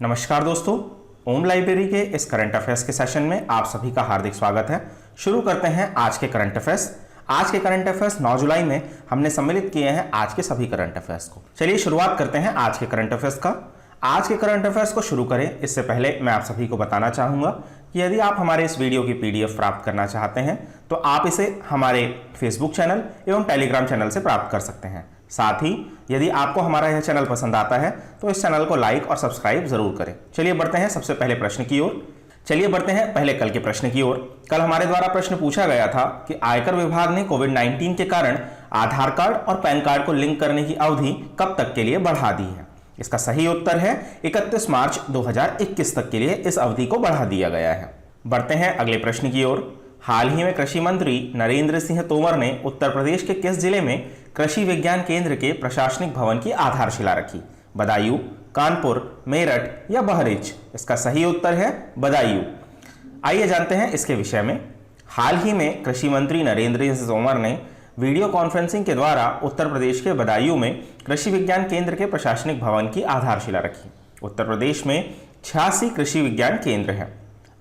नमस्कार दोस्तों, ओम लाइब्रेरी के इस करंट अफेयर्स के सेशन में आप सभी का हार्दिक स्वागत है। शुरू करते हैं आज के करंट अफेयर्स। आज के करंट अफेयर्स 9 जुलाई में हमने सम्मिलित किए हैं आज के सभी करंट अफेयर्स को। चलिए शुरुआत करते हैं आज के करंट अफेयर्स का। आज के करंट अफेयर्स को शुरू करें इससे पहले मैं आप सभी को बताना चाहूंगा कि यदि आप हमारे इस वीडियो की पीडीएफ प्राप्त करना चाहते हैं तो आप इसे हमारे फेसबुक चैनल एवं टेलीग्राम चैनल से प्राप्त कर सकते हैं। साथ ही यदि आपको हमारा यह चैनल पसंद आता है तो इस चैनल को लाइक और सब्सक्राइब जरूर करें। चलिए बढ़ते हैं सबसे पहले प्रश्न की ओर। चलिए बढ़ते हैं पहले कल के प्रश्न की ओर। कल हमारे द्वारा प्रश्न पूछा गया था कि आयकर विभाग ने कोविड-19 के कारण आधार कार्ड और पैन कार्ड को लिंक करने की अवधि कब तक के लिए बढ़ा दी है। इसका सही उत्तर है 31 मार्च 2021 तक के लिए इस अवधि को बढ़ा दिया गया है। बढ़ते हैं अगले प्रश्न की ओर। हाल ही में कृषि मंत्री नरेंद्र सिंह तोमर ने उत्तर प्रदेश के किस जिले में कृषि विज्ञान केंद्र के प्रशासनिक भवन की आधारशिला रखी। बदायूं, कानपुर, मेरठ या बहरीच। इसका सही उत्तर है बदायूं। आइए जानते हैं इसके विषय में। हाल ही में कृषि मंत्री नरेंद्र सिंह तोमर ने वीडियो कॉन्फ्रेंसिंग के द्वारा उत्तर प्रदेश के बदायूं में कृषि विज्ञान केंद्र के प्रशासनिक भवन की आधारशिला रखी। उत्तर प्रदेश में 86 कृषि विज्ञान केंद्र हैं।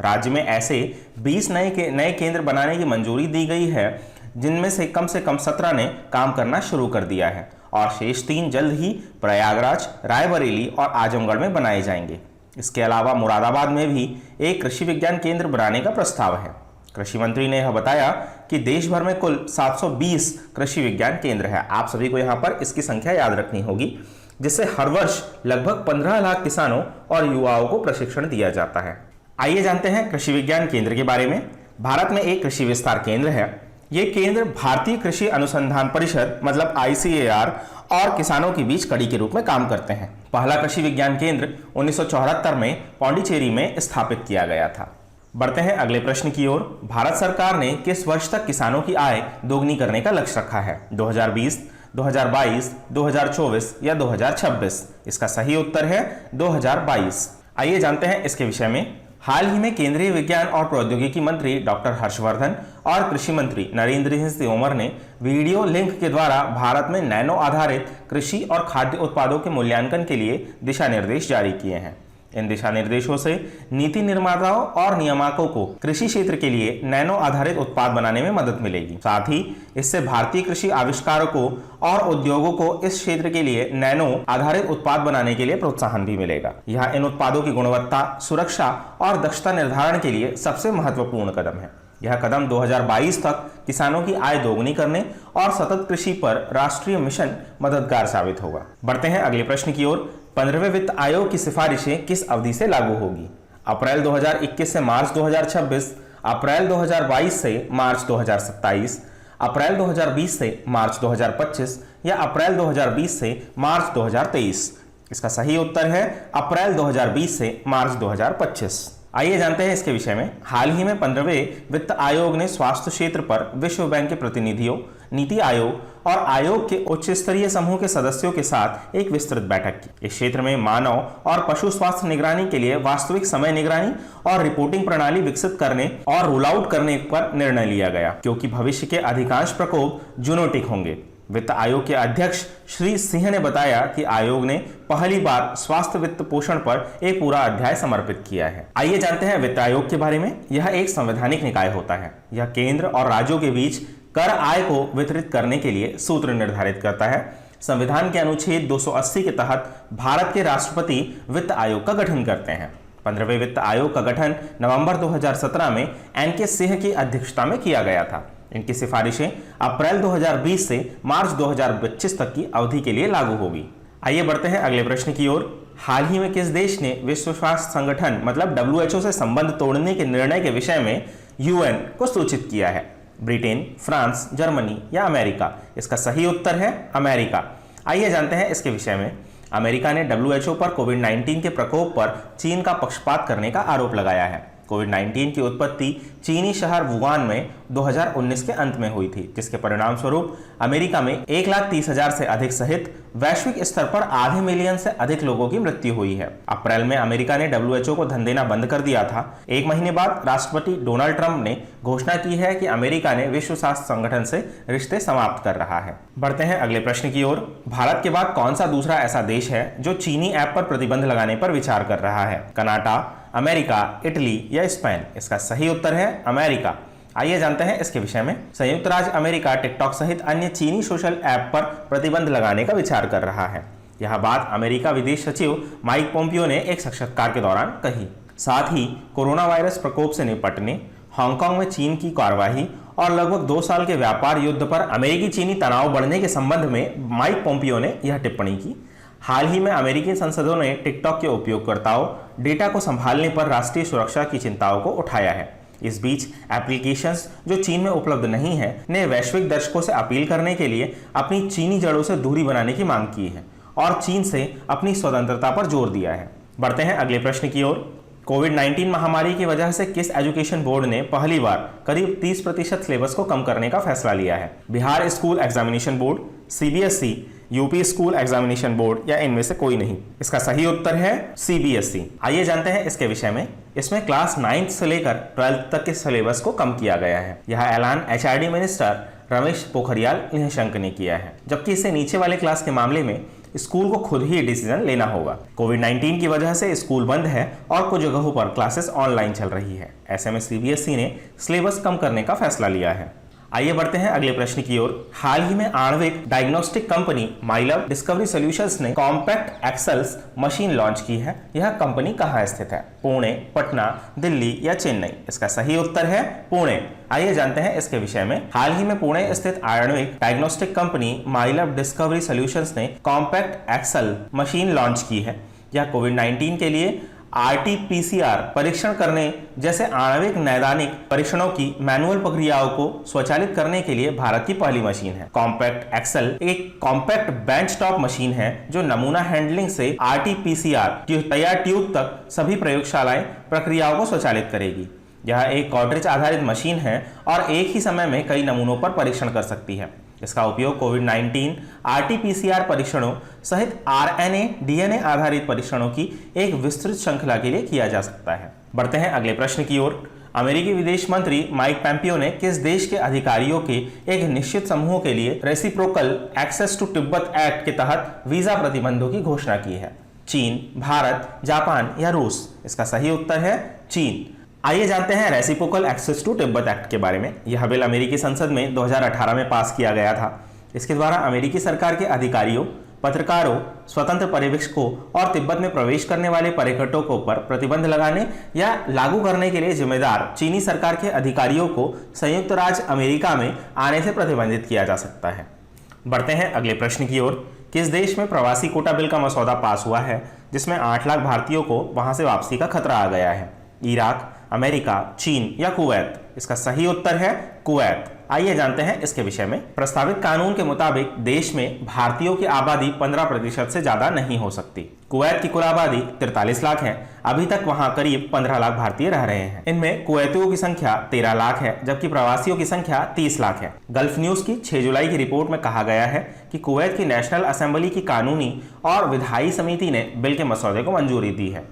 राज्य में ऐसे 20 नए केंद्र बनाने की मंजूरी दी गई है, जिनमें से कम 17 ने काम करना शुरू कर दिया है और शेष 3 जल्द ही प्रयागराज, रायबरेली और आजमगढ़ में बनाए जाएंगे। इसके अलावा मुरादाबाद में भी एक कृषि विज्ञान केंद्र बनाने का प्रस्ताव है। कृषि मंत्री ने यह बताया कि देश भर में कुल 720 कृषि विज्ञान केंद्र है। आप सभी को यहाँ पर इसकी संख्या याद रखनी होगी, जिससे हर वर्ष लगभग 15 लाख किसानों और युवाओं को प्रशिक्षण दिया जाता है। आइए जानते हैं कृषि विज्ञान केंद्र के बारे में। भारत में एक कृषि विस्तार केंद्र है। ये केंद्र भारतीय कृषि अनुसंधान परिषद मतलब ICAR और किसानों के बीच कड़ी के रूप में काम करते हैं। पहला कृषि विज्ञान केंद्र 1974 में पौंडीचेरी में स्थापित किया गया था। बढ़ते हैं अगले प्रश्न की ओर। भारत सरकार ने किस वर्ष तक किसानों की आय दोगुनी करने का लक्ष्य रखा है। 2020, 2022, 2024 या 2026। इसका सही उत्तर है 2022। आइए जानते हैं इसके विषय में। हाल ही में केंद्रीय विज्ञान और प्रौद्योगिकी मंत्री डॉक्टर हर्षवर्धन और कृषि मंत्री नरेंद्र सिंह तोमर ने वीडियो लिंक के द्वारा भारत में नैनो आधारित कृषि और खाद्य उत्पादों के मूल्यांकन के लिए दिशा निर्देश जारी किए हैं। इन दिशा निर्देशों से नीति निर्माताओं और नियामकों को कृषि क्षेत्र के लिए नैनो आधारित उत्पाद बनाने में मदद मिलेगी। साथ ही इससे भारतीय कृषि आविष्कारकों और उद्योगों को इस क्षेत्र के लिए नैनो आधारित उत्पाद बनाने के लिए प्रोत्साहन भी मिलेगा। यह इन उत्पादों की गुणवत्ता, सुरक्षा और दक्षता निर्धारण के लिए सबसे महत्वपूर्ण कदम है। यह कदम 2022 तक किसानों की आय दोगुनी करने और सतत कृषि पर राष्ट्रीय मिशन मददगार साबित होगा। बढ़ते हैं अगले प्रश्न की ओर। 15वें वित्त आयोग की सिफारिशें किस अवधि से लागू होगी। अप्रैल 2021 से मार्च 2026, अप्रैल 2022 से मार्च 2027, अप्रैल 2020 से मार्च 2025 या अप्रैल 2020 से मार्च 2023। इसका सही उत्तर है अप्रैल 2020 से मार्च 2025। आइए जानते हैं इसके विषय में। हाल ही में 15वें वित्त आयोग ने स्वास्थ्य क्षेत्र पर विश्व बैंक के प्रतिनिधियों, नीति आयोग और आयोग के उच्च स्तरीय समूह के सदस्यों के साथ एक विस्तृत बैठक की। इस क्षेत्र में मानव और पशु स्वास्थ्य निगरानी के लिए वास्तविक समय निगरानी और रिपोर्टिंग प्रणाली विकसित करने और रोल आउट करने पर निर्णय लिया गया, क्योंकि भविष्य के अधिकांश प्रकोप जूनोटिक होंगे। वित्त आयोग के अध्यक्ष श्री सिंह ने बताया कि आयोग ने पहली बार स्वास्थ्य वित्त पोषण पर एक पूरा अध्याय समर्पित किया है। आइए जानते हैं वित्त आयोग के बारे में। यह एक संवैधानिक निकाय होता है। यह केंद्र और राज्यों के बीच कर आय को वितरित करने के लिए सूत्र निर्धारित करता है। संविधान के अनुच्छेद 280 के तहत भारत के राष्ट्रपति वित्त आयोग का गठन करते हैं। 15वें वित्त आयोग का गठन नवंबर 2017 में NK सिंह की अध्यक्षता में किया गया था। इनकी सिफारिशें अप्रैल 2020 से मार्च 2025 तक की अवधि के लिए लागू होगी। आइए बढ़ते हैं अगले प्रश्न की ओर। हाल ही में किस देश ने विश्व स्वास्थ्य संगठन मतलब WHO से संबंध तोड़ने के निर्णय के विषय में UN को सूचित किया है। ब्रिटेन, फ्रांस, जर्मनी या अमेरिका। इसका सही उत्तर है अमेरिका। आइए जानते हैं इसके विषय में। अमेरिका ने WHO पर कोविड-19 के प्रकोप पर चीन का पक्षपात करने का आरोप लगाया है। कोविड-19 की उत्पत्ति चीनी शहर वुहान में 2019 के अंत में हुई थी, जिसके परिणाम स्वरूप अमेरिका में 1,30,000 से अधिक सहित वैश्विक स्तर पर आधे मिलियन से अधिक लोगों की मृत्यु हुई है। अप्रैल में अमेरिका ने WHO को धन देना बंद कर दिया था। एक महीने बाद राष्ट्रपति डोनाल्ड ट्रंप ने घोषणा की है कि अमेरिका ने विश्व स्वास्थ्य संगठन से रिश्ते समाप्त कर रहा है। बढ़ते हैं अगले प्रश्न की ओर। भारत के बाद कौन सा दूसरा ऐसा देश है जो चीनी ऐप पर प्रतिबंध लगाने पर विचार कर रहा है? कनाडा, अमेरिका, इटली या स्पेन? इसका सही उत्तर है अमेरिका। आइए जानते हैं इसके विषय में। संयुक्त राज्य अमेरिका टिकटॉक सहित अन्य चीनी सोशल ऐप पर प्रतिबंध लगाने का विचार कर रहा है। यह बात अमेरिका विदेश सचिव माइक पोम्पियो ने एक साक्षात्कार के दौरान कही। साथ ही कोरोना वायरस प्रकोप से निपटने, हांगकांग में चीन की कार्रवाई और लगभग 2 साल के व्यापार युद्ध पर अमेरिकी चीनी तनाव बढ़ने के संबंध में माइक पोम्पियो ने यह टिप्पणी की। हाल ही में अमेरिकी संसदों ने टिकटॉक के उपयोगकर्ताओं डेटा को संभालने पर राष्ट्रीय सुरक्षा की चिंताओं को उठाया है। इस बीच एप्लीकेशंस जो चीन में उपलब्ध नहीं है ने वैश्विक दर्शकों से अपील करने के लिए अपनी चीनी जड़ों से दूरी बनाने की मांग की है और चीन से अपनी स्वतंत्रता पर जोर दिया है। बढ़ते हैं अगले प्रश्न की ओर। कोविड-19 महामारी की वजह से किस एजुकेशन बोर्ड ने पहली बार करीब 30% सिलेबस को कम करने का फैसला लिया है? Bihar school examination board, CBSE, UP school examination board या इनमें से कोई नहीं? इसका सही उत्तर है CBSE। आइए जानते हैं इसके विषय में। इसमें क्लास 9th से लेकर 12th तक के सिलेबस को कम किया गया है। यह ऐलान HRD मिनिस्टर रमेश पोखरियाल निशंक ने किया है, जबकि इससे नीचे वाले क्लास के मामले में स्कूल को खुद ही डिसीजन लेना होगा। कोविड-19 की वजह से स्कूल बंद है और कुछ जगहों पर क्लासेस ऑनलाइन चल रही है। ऐसे में CBSE ने सिलेबस कम करने का फैसला लिया है। आइए बढ़ते हैं अगले प्रश्न की ओर। हाल ही में आणविक डायग्नोस्टिक कंपनी माइलैब डिस्कवरी सॉल्यूशंस ने कॉम्पैक्ट एक्सेल्स मशीन लॉन्च की है। यह कंपनी कहाँ स्थित है? पुणे, पटना, दिल्ली या चेन्नई? इसका सही उत्तर है पुणे। आइए जानते हैं इसके विषय में। हाल ही में पुणे स्थित आणविक डायग्नोस्टिक कंपनी माइलैब डिस्कवरी सॉल्यूशंस ने कॉम्पैक्ट एक्सेल मशीन लॉन्च की है। यह कोविड-19 के लिए RT-PCR परीक्षण करने जैसे आणविक नैदानिक परीक्षणों की मैनुअल प्रक्रियाओं को स्वचालित करने के लिए भारत की पहली मशीन है। कॉम्पैक्ट एक्सेल एक कॉम्पैक्ट बेंच टॉप मशीन है जो नमूना हैंडलिंग से RT-PCR तैयार ट्यूब तक सभी प्रयोगशालाएं प्रक्रियाओं को स्वचालित करेगी। यह एक कार्ट्रिज आधारित मशीन है और एक ही समय में कई नमूनों पर परीक्षण कर सकती है। इसका उपयोग कोविड-19 RT-PCR परीक्षणों सहित RNA, DNA आधारित परीक्षणों की एक विस्तृत श्रृंखला के लिए किया जा सकता है। बढ़ते हैं अगले प्रश्न की ओर। अमेरिकी विदेश मंत्री माइक पोम्पियो ने किस देश के अधिकारियों के एक निश्चित समूह के लिए reciprocal access to Tibet act के तहत वीजा प्रतिबंधों की घोषणा की है? चीन, भारत, जापान या रूस? इसका सही उत्तर है चीन। आइए जानते हैं reciprocal access to Tibet act के बारे में। यह बिल अमेरिकी संसद में 2018 में पास किया गया था। इसके द्वारा अमेरिकी सरकार के अधिकारियों, पत्रकारों, स्वतंत्र पर्यवेक्षकों और तिब्बत में प्रवेश करने वाले पर्यटकों पर प्रतिबंध लगाने या लागू करने के लिए जिम्मेदार चीनी सरकार के अधिकारियों को संयुक्त राज्य अमेरिका में आने से प्रतिबंधित किया जा सकता है। बढ़ते हैं अगले प्रश्न की ओर। किस देश में प्रवासी कोटा बिल का मसौदा पास हुआ है जिसमें 8 लाख भारतीयों को वहां से वापसी का खतरा आ गया है? इराक, अमेरिका, चीन या कुवैत? इसका सही उत्तर है कुवैत। आइए जानते हैं इसके विषय में। प्रस्तावित कानून के मुताबिक देश में भारतीयों की आबादी 15% से ज्यादा नहीं हो सकती। कुवैत की कुल आबादी 43 लाख है। अभी तक वहां करीब 15 लाख भारतीय रह रहे हैं। इनमें कुवैतियों की संख्या 13 लाख है, जबकि प्रवासियों की संख्या 30 लाख है। गल्फ न्यूज की 6 जुलाई की रिपोर्ट में कहा गया है कि कुवैत की नेशनल असेंबली की कानूनी और विधायी समिति ने बिल के मसौदे को मंजूरी दी है।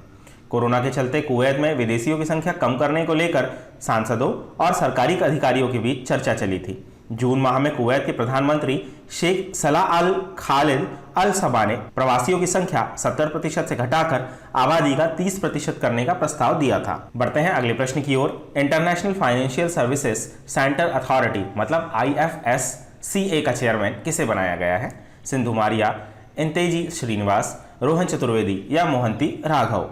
कोरोना के चलते कुवैत में विदेशियों की संख्या कम करने को लेकर सांसदों और सरकारी अधिकारियों के बीच चर्चा चली थी। जून माह में कुवैत के प्रधानमंत्री शेख सलाह अल खालिद अल सबा ने प्रवासियों की संख्या 70% से घटाकर आबादी का 30% करने का प्रस्ताव दिया था। बढ़ते हैं अगले प्रश्न की ओर। International financial services centre authority मतलब IFSCA का चेयरमैन किसे बनाया गया है? सिंधु मारिया, इंतेजी श्रीनिवास, रोहन चतुर्वेदी या मोहंती राघव?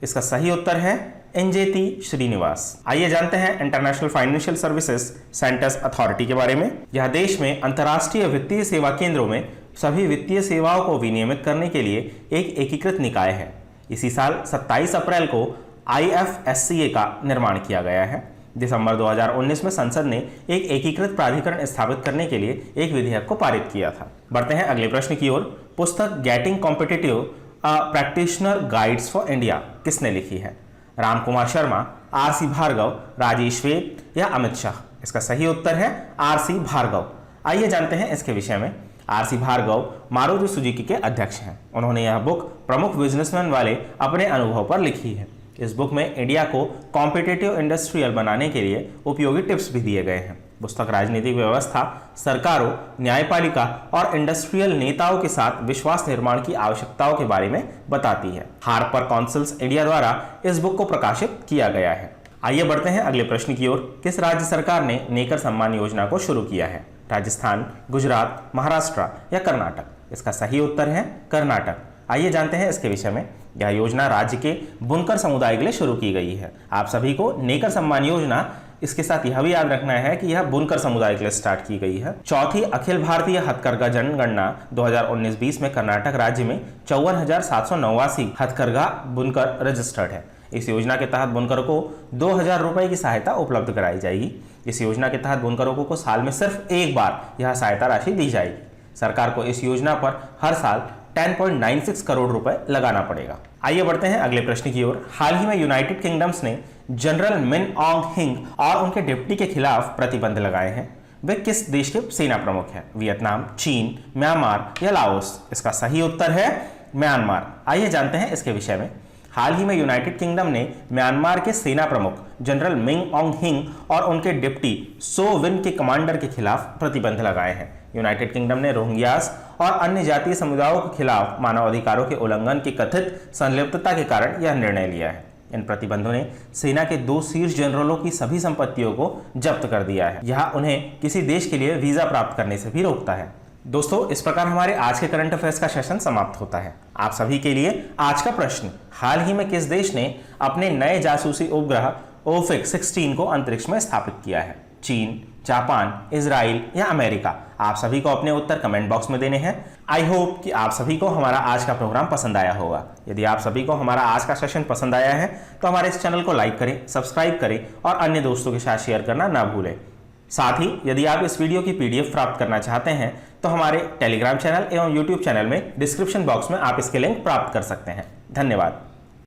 इसका सही उत्तर है इंजेती श्रीनिवास। आइए जानते हैं international financial services centres authority के बारे में। यह देश में अंतर्राष्ट्रीय वित्तीय सेवा केंद्रों में सभी वित्तीय सेवाओं को विनियमित करने के लिए एक एकीकृत निकाय है। इसी साल 27 अप्रैल को IFSCA का निर्माण किया गया है। दिसंबर 2019 में संसद ने एक एकीकृत प्राधिकरण स्थापित करने के लिए एक विधेयक को पारित किया था। बढ़ते हैं अगले प्रश्न की ओर। पुस्तक getting competitive practitioner guides for India किसने लिखी है? राम कुमार शर्मा, RC भार्गव, राजेश वेद या अमित शाह? इसका सही उत्तर है RC भार्गव। आइए जानते हैं इसके विषय में। आरसी भार्गव मारुति सुजुकी के अध्यक्ष हैं। उन्होंने यह बुक प्रमुख बिजनेसमैन वाले अपने अनुभव पर लिखी है। इस बुक में इंडिया को कॉम्पिटिटिव इंडस्ट्रियल बनाने के लिए उपयोगी टिप्स भी दिए गए हैं। पुस्तक राजनीतिक व्यवस्था, सरकारों, न्यायपालिका और इंडस्ट्रियल नेताओं के साथ विश्वास निर्माण की आवश्यकताओं के बारे में बताती है। हार्पर कॉन्सल्स इंडिया द्वारा इस बुक को प्रकाशित किया गया है। आइए बढ़ते हैं अगले प्रश्न की ओर। किस राज्य सरकार ने नेकर सम्मान योजना को शुरू किया है? राजस्थान, गुजरात, महाराष्ट्र या कर्नाटक? इसका सही उत्तर है कर्नाटक। आइए जानते हैं इसके विषय में। यह योजना राज्य के बुनकर समुदाय के लिए शुरू की गई है। आप सभी को नेकर सम्मान योजना, इसके साथ यह भी याद रखना है कि यह बुनकर समुदाय के लिए स्टार्ट की गई है। चौथी अखिल भारतीय हथकरघा जनगणना 2019-20 में कर्नाटक राज्य में 54,789 हथकरघा बुनकर रजिस्टर्ड है। इस योजना के तहत बुनकरों को 2,000 रुपए की सहायता उपलब्ध कराई जाएगी। इस योजना के तहत बुनकरों को साल में सिर्फ एक बार यह सहायता राशि दी जाएगी। सरकार को इस योजना पर हर साल 10.96 करोड़ रुपए लगाना पड़ेगा। आइए बढ़ते हैं अगले प्रश्न की ओर। हाल ही में यूनाइटेड किंगडम्स ने जनरल मिन ऑन्ग हिंग और उनके डिप्टी के खिलाफ प्रतिबंध लगाए हैं। वे किस देश के सेना प्रमुख हैं? वियतनाम, चीन, म्यांमार या लाओस? इसका सही उत्तर है म्यांमार। आइए जानते हैं इसके विषय में। हाल ही में यूनाइटेड किंगडम ने म्यांमार के सेना प्रमुख जनरल मिन ऑन्ग हिंग और उनके डिप्टी सो विन के कमांडर के खिलाफ प्रतिबंध लगाए हैं। यूनाइटेड किंगडम ने रोहिंग्यास और अन्य जातीय समुदायों के खिलाफ मानवाधिकारों के उल्लंघन की कथित संलिप्तता के कारण यह निर्णय लिया है। इन प्रतिबंधों ने सेना के 2 शीर्ष जनरलों की सभी संपत्तियों को जब्त कर दिया है। यह उन्हें किसी देश के लिए वीजा प्राप्त करने से भी रोकता है। दोस्तों, इस प्रकार हमारे आज के करंट अफेयर्स का सेशन समाप्त होता है। आप सभी के लिए आज का प्रश्न, हाल ही में किस देश ने अपने नए जासूसी उपग्रह ओफिक 16 को अंतरिक्ष में स्थापित किया है? चीन, जापान, इजराइल या अमेरिका? आप सभी को अपने उत्तर कमेंट बॉक्स में देने हैं। आई होप कि आप सभी को हमारा आज का प्रोग्राम पसंद आया होगा। यदि आप सभी को हमारा आज का सेशन पसंद आया है तो हमारे इस चैनल को लाइक करें, सब्सक्राइब करें और अन्य दोस्तों के साथ शेयर करना ना भूलें। साथ ही यदि आप इस वीडियो की PDF प्राप्त करना चाहते हैं तो हमारे टेलीग्राम चैनल एवं YouTube चैनल में डिस्क्रिप्शन बॉक्स में आप इसके लिंक प्राप्त कर सकते हैं। धन्यवाद।